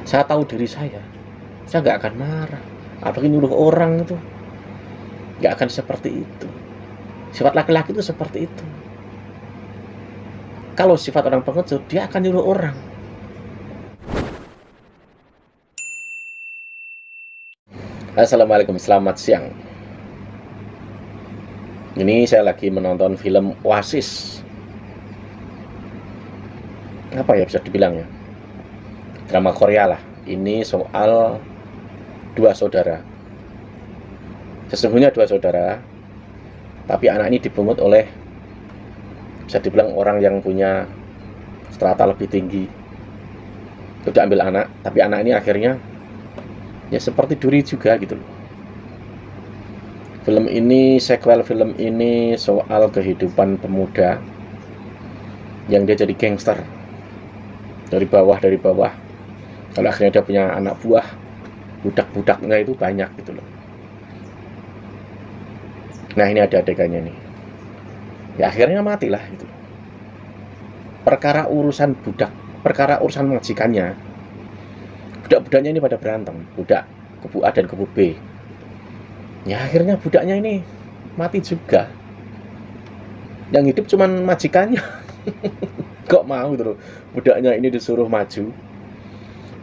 Saya tahu diri saya nggak akan marah. Apalagi nyuruh orang itu, nggak akan seperti itu. Sifat laki-laki itu seperti itu. Kalau sifat orang pengecut, dia akan nyuruh orang. Assalamualaikum, selamat siang. Ini saya lagi menonton film Oasis. Apa ya bisa dibilang ya? Drama Korea lah. Ini soal dua saudara. Sesungguhnya dua saudara, tapi anak ini dipungut oleh, bisa dibilang orang yang punya strata lebih tinggi. Itu diambil anak, tapi anak ini akhirnya ya seperti duri juga gitu loh. Film ini, sequel film ini soal kehidupan pemuda yang dia jadi gangster dari bawah. Kalau akhirnya dia punya anak buah, budak-budaknya itu banyak gitu loh. Nah, ini ada adegannya nih. Ya akhirnya matilah gitu. Perkara urusan budak, perkara urusan majikannya. Budak-budaknya ini pada berantem, budak kubu A dan kubu B. Ya akhirnya budaknya ini mati juga. Yang hidup cuman majikannya. Kok mau gitu loh, budaknya ini disuruh maju.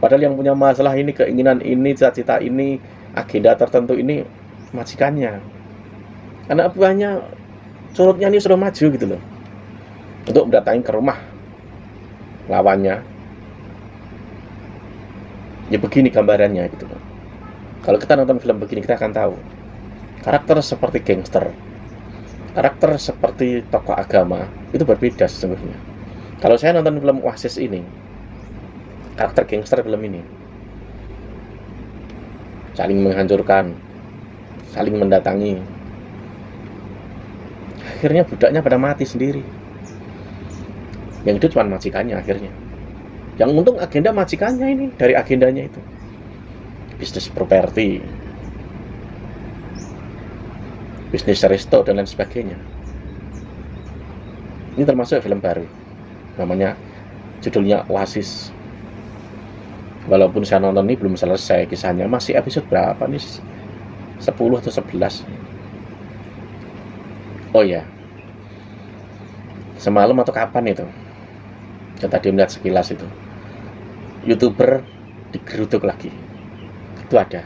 Padahal yang punya masalah ini, keinginan ini, cita-cita ini, agenda tertentu ini majikannya. Anak buahnya, surutnya ini suruh maju gitu loh, untuk mendatangi ke rumah lawannya. Ya begini gambarannya gitu loh. Kalau kita nonton film begini, kita akan tahu karakter seperti gangster, karakter seperti tokoh agama itu berbeda sesungguhnya. Kalau saya nonton film Oasis ini, karakter gangster film ini saling menghancurkan, saling mendatangi. Akhirnya budaknya pada mati sendiri. Yang itu cuma majikannya akhirnya. Yang untung agenda majikannya ini, dari agendanya itu bisnis properti, bisnis resto dan lain sebagainya. Ini termasuk film baru, namanya judulnya Oasis. Walaupun saya nonton ini belum selesai kisahnya, masih episode berapa nih, 10 atau 11. Oh ya, semalam atau kapan itu, saya tadi melihat sekilas itu, YouTuber digeruduk lagi. Itu ada,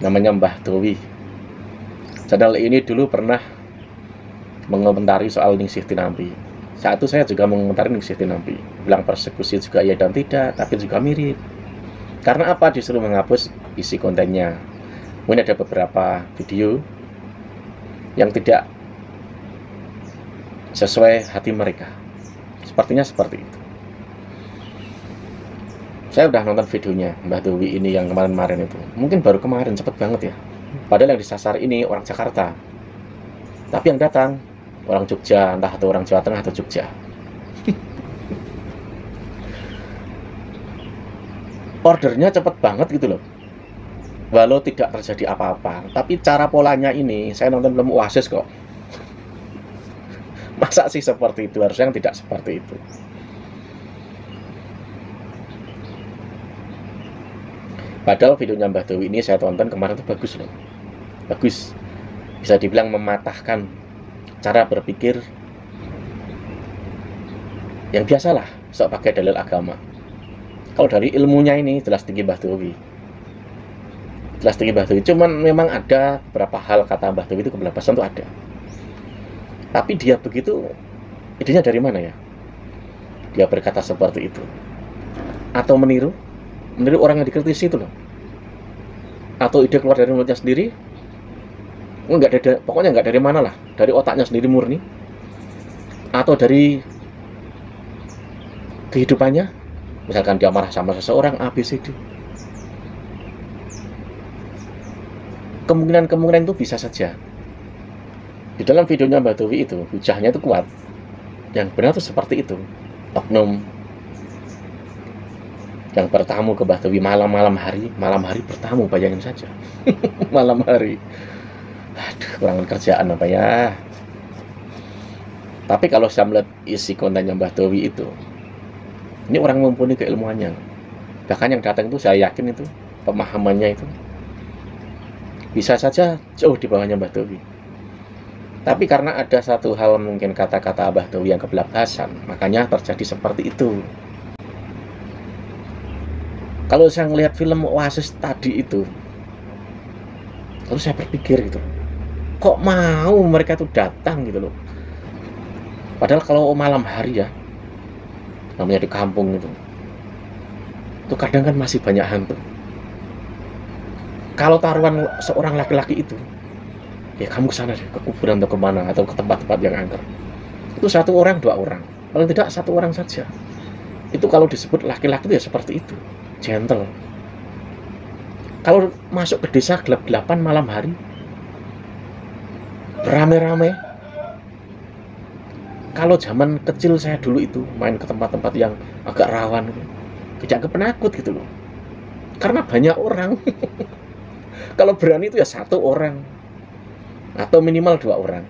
namanya Mbah Dowi. Channel ini dulu pernah mengomentari soal Ningsih Tinampi. Saat itu saya juga mengomentari Ningsih Tinampi, bilang persekusi juga ya dan tidak, tapi juga mirip. Karena apa? Disuruh menghapus isi kontennya. Mungkin ada beberapa video yang tidak sesuai hati mereka. Sepertinya seperti itu. Saya udah nonton videonya Mbah Dowi ini yang kemarin-kemarin itu. Mungkin baru kemarin, cepet banget ya. Padahal yang disasar ini orang Jakarta, tapi yang datang orang Jogja, entah itu orang Jawa Tengah atau Jogja. Ordernya cepet banget gitu loh. Walau tidak terjadi apa-apa, tapi cara polanya ini, saya nonton film Oasis kok. Masa sih seperti itu? Harusnya tidak seperti itu. Padahal videonya Mbah Dowi ini saya tonton kemarin itu bagus loh. Bagus. Bisa dibilang mematahkan cara berpikir yang biasalah, sok pakai dalil agama. Kalau dari ilmunya ini jelas tinggi Mbah Dowi. Jelas tinggi Mbah Dowi. Cuman memang ada beberapa hal kata Mbah Dowi itu kebablasan tuh ada. Tapi dia begitu, idenya dari mana ya? Dia berkata seperti itu. Atau meniru orang yang dikritisi itu loh. Atau ide keluar dari mulutnya sendiri. Pokoknya nggak dari mana lah, dari otaknya sendiri murni, atau dari kehidupannya. Misalkan dia marah sama seseorang, A, B, C, D. Kemungkinan itu bisa saja. Di dalam videonya Mbah Dowi itu, hujahnya itu kuat. Yang benar itu seperti itu. Oknum yang bertamu ke Mbah Dowi malam hari bertamu, bayangin saja. Malam hari. Aduh, kurang kerjaan apa ya. Tapi kalau saya melihat isi kontennya Mbah Dowi itu, Ini orang mumpuni keilmuannya. Bahkan yang datang itu saya yakin itu pemahamannya itu bisa saja jauh di bawahnya Mbah Dowi. Tapi karena ada satu hal, mungkin kata-kata Mbah Dowi yang kebelablasan, makanya terjadi seperti itu. Kalau saya ngelihat film Oasis tadi itu, lalu saya berpikir gitu, kok mau mereka itu datang gitu loh. Padahal kalau malam hari ya, namanya di kampung itu kadang kan masih banyak hantu. Kalau taruhan seorang laki-laki itu, ya kamu ke sana deh, ke kuburan atau kemana, atau ke tempat-tempat yang angker. Itu 1 orang, 2 orang, paling tidak 1 orang saja. Itu kalau disebut laki-laki itu ya seperti itu, gentle. Kalau masuk ke desa gelap-gelapan malam hari, beramai-ramai. Kalau zaman kecil saya dulu itu main ke tempat-tempat yang agak rawan, tidak penakut gitu loh, karena banyak orang. Kalau berani itu ya 1 orang atau minimal 2 orang.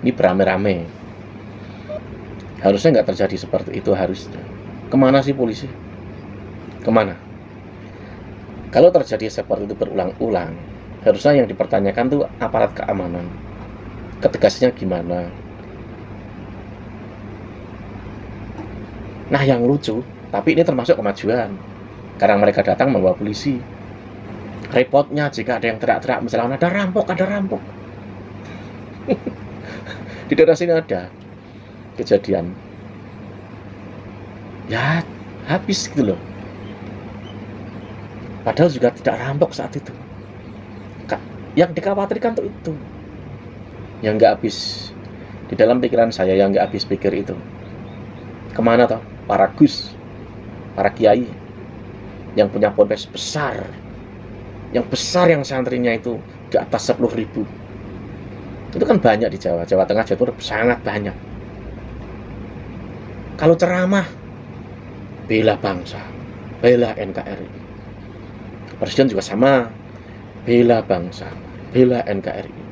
Ini beramai-ramai. Harusnya nggak terjadi seperti itu harusnya. Kemana sih polisi? Kemana? Kalau terjadi seperti itu berulang-ulang, harusnya yang dipertanyakan tuh aparat keamanan. Ketegasannya gimana? Nah, yang lucu, tapi ini termasuk kemajuan, karena mereka datang membawa polisi. Repotnya jika ada yang teriak-teriak, misalnya ada rampok. Di daerah sini ada kejadian, ya habis gitu loh. Padahal juga tidak rampok saat itu. Yang dikhawatirkan tuh itu, yang nggak habis di dalam pikiran saya, yang nggak habis pikir itu. Kemana toh para gus, para kiai yang punya ponpes besar, yang santrinya itu di atas 10.000. Itu kan banyak di Jawa Tengah, Jawa Timur sangat banyak. Kalau ceramah, bela bangsa, bela NKRI. Presiden juga sama, bela bangsa, bela NKRI.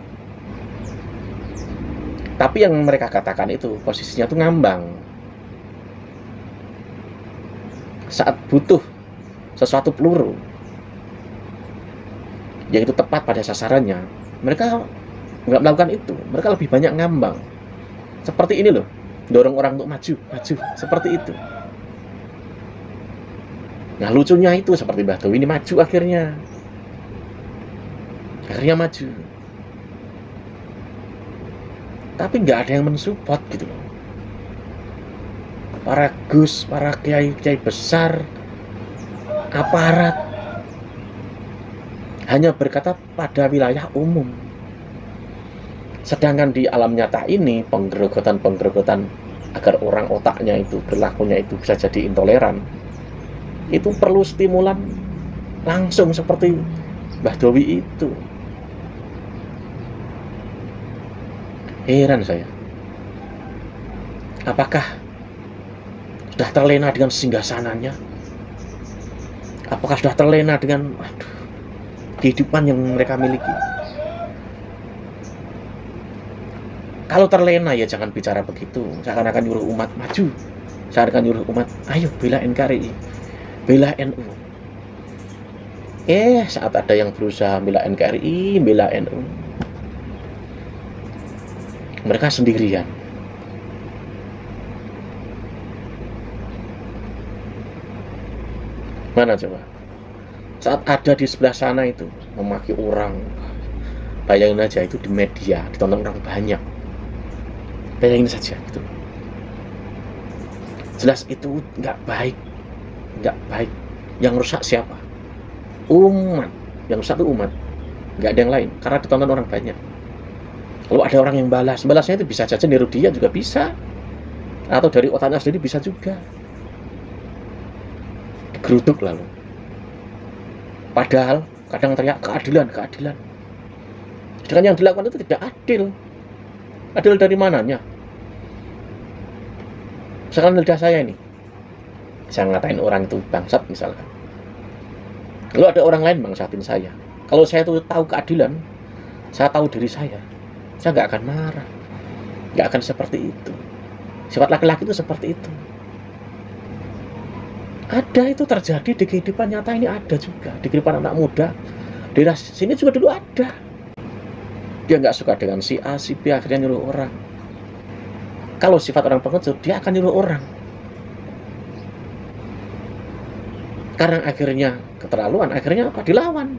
Tapi yang mereka katakan itu posisinya tuh ngambang. Saat butuh sesuatu peluru yang itu tepat pada sasarannya, mereka nggak melakukan itu. Mereka lebih banyak ngambang. Seperti ini loh, dorong orang untuk maju, seperti itu. Nah, lucunya itu seperti Mbah Dowi ini maju akhirnya maju. Tapi nggak ada yang mensupport gitu loh. Para gus, para kiai besar, aparat hanya berkata pada wilayah umum. Sedangkan di alam nyata ini, penggerogotan agar orang otaknya itu, perilakunya itu bisa jadi intoleran, itu perlu stimulan langsung seperti Mbah Dowi itu. Heran saya, apakah sudah terlena dengan singgasananya? Apakah sudah terlena dengan kehidupan yang mereka miliki? Kalau terlena ya jangan bicara begitu, seakan-akan nyuruh umat maju, seakan-akan nyuruh umat ayo bela NKRI, bela NU. Saat ada yang berusaha bela NKRI, bela NU, mereka sendirian. Mana coba? Saat ada di sebelah sana itu memaki orang, bayangin aja itu di media ditonton orang banyak, bayangin saja gitu. Jelas itu nggak baik. Yang rusak siapa? Umat. Yang rusak itu umat, nggak ada yang lain, karena ditonton orang banyak. Kalau ada orang yang balasnya itu bisa saja niru dia juga bisa, atau dari otaknya sendiri bisa juga. Digeruduk lalu. Padahal kadang teriak keadilan. Sedangkan yang dilakukan itu tidak adil. Adil dari mananya? Misalkan lidah saya ini, saya ngatain orang itu bangsat misalkan. Lalu ada orang lain bangsatin saya. Kalau saya itu tahu keadilan, saya tahu diri saya nggak akan marah, nggak akan seperti itu. Sifat laki-laki itu seperti itu. Ada, itu terjadi di kehidupan nyata ini, ada juga di kehidupan anak muda di daerah sini juga dulu ada. Dia nggak suka dengan si A, si B, akhirnya nyuruh orang. Kalau sifat orang pengecut, dia akan nyuruh orang. Karena akhirnya keterlaluan, akhirnya apa? Dilawan.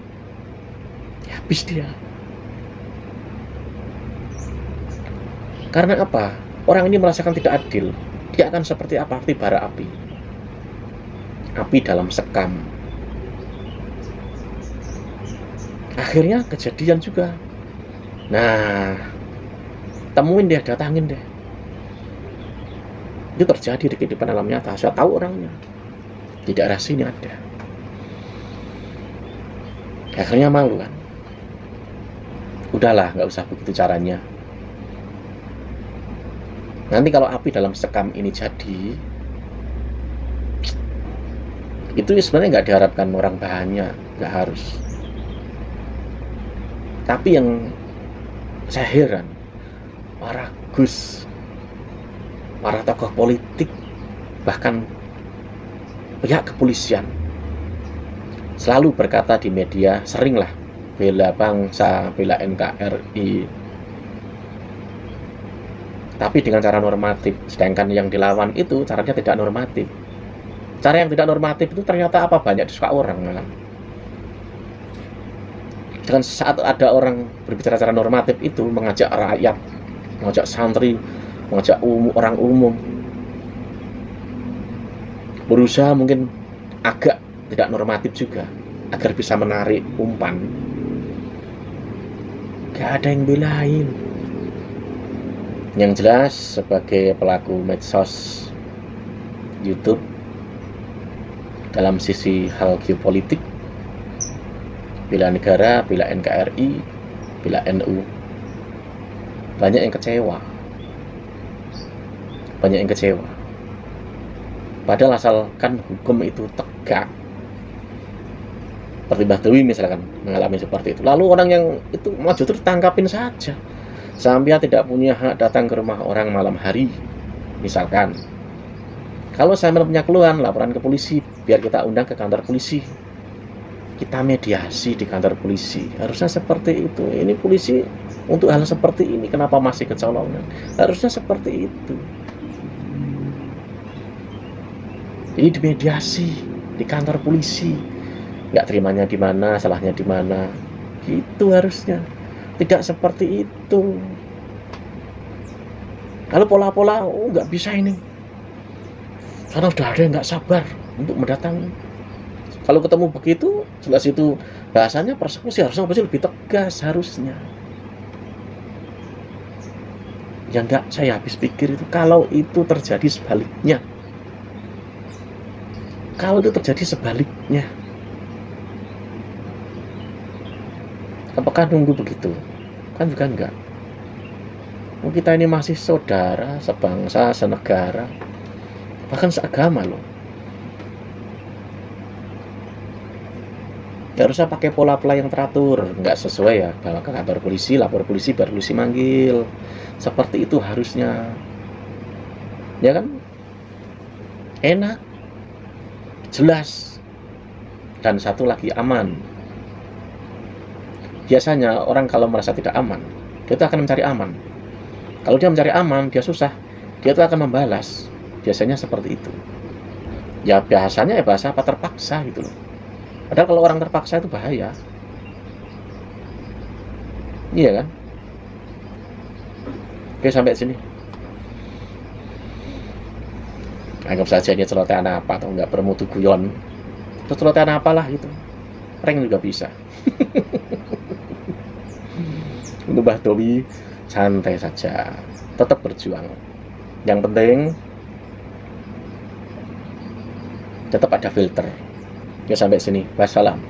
Ya, habis dia. Karena apa? Orang ini merasakan tidak adil. Dia akan seperti apa? Seperti bara api. Api dalam sekam. Akhirnya kejadian juga. Nah, temuin deh, datangin deh. Itu terjadi di kehidupan alam nyata. Saya tahu orangnya. Di daerah sini ada. Akhirnya malu kan. Udahlah, nggak usah begitu caranya. Nanti kalau api dalam sekam ini jadi, itu sebenarnya nggak diharapkan orang banyak, nggak harus. Tapi yang saya heran, para Gus, para tokoh politik, bahkan pihak kepolisian selalu berkata di media, seringlah bela bangsa, bela NKRI, tapi dengan cara normatif. Sedangkan yang dilawan itu caranya tidak normatif. Cara yang tidak normatif itu ternyata apa? Banyak disuka orang malah. Dengan saat ada orang berbicara secara normatif itu, mengajak rakyat, mengajak santri, mengajak orang umum, berusaha mungkin agak tidak normatif juga agar bisa menarik umpan. Gak ada yang belain. Yang jelas sebagai pelaku medsos YouTube dalam sisi hal geopolitik, bela negara, bela NKRI, bela NU, banyak yang kecewa. Banyak yang kecewa. Padahal asalkan hukum itu tegak, seperti Mbah Dewi misalkan mengalami seperti itu, lalu orang yang itu maju terus tangkapin saja. Sampai tidak punya hak datang ke rumah orang malam hari, misalkan. Kalau saya punya keluhan, laporan ke polisi, biar kita undang ke kantor polisi, kita mediasi di kantor polisi. Harusnya seperti itu. Ini polisi untuk hal seperti ini kenapa masih kecolongan? Harusnya seperti itu. Ini dimediasi di kantor polisi. Nggak terimanya di mana, salahnya di mana. Gitu harusnya. Tidak seperti itu. Kalau pola-pola, nggak bisa ini. Karena sudah ada yang nggak sabar untuk mendatangi. Kalau ketemu begitu, jelas itu bahasanya persekusi, harusnya lebih tegas harusnya. Yang nggak saya habis pikir itu, kalau itu terjadi sebaliknya. Kalau itu terjadi sebaliknya, apakah nunggu begitu? Kan juga enggak. Kita ini masih saudara, sebangsa, senegara, bahkan seagama loh. Harusnya pakai pola-pola yang teratur, nggak sesuai ya, bawa ke kantor polisi, lapor polisi, baru polisi manggil. Seperti itu harusnya. Ya kan? Enak. Jelas. Dan satu lagi, aman. Biasanya orang kalau merasa tidak aman, dia itu akan mencari aman. Kalau dia mencari aman, dia susah, dia itu akan membalas. Biasanya seperti itu. Ya biasanya ya bahasa apa terpaksa gitu loh. Padahal kalau orang terpaksa itu bahaya. Iya kan? Oke, sampai sini. Anggap saja ini celotehan apa atau enggak, bermutu guyon. Itu celotehan apalah gitu. Prank juga bisa. Untuk Mbah Dewi santai saja, tetap berjuang. Yang penting tetap ada filter. Ya sampai sini. Wassalam.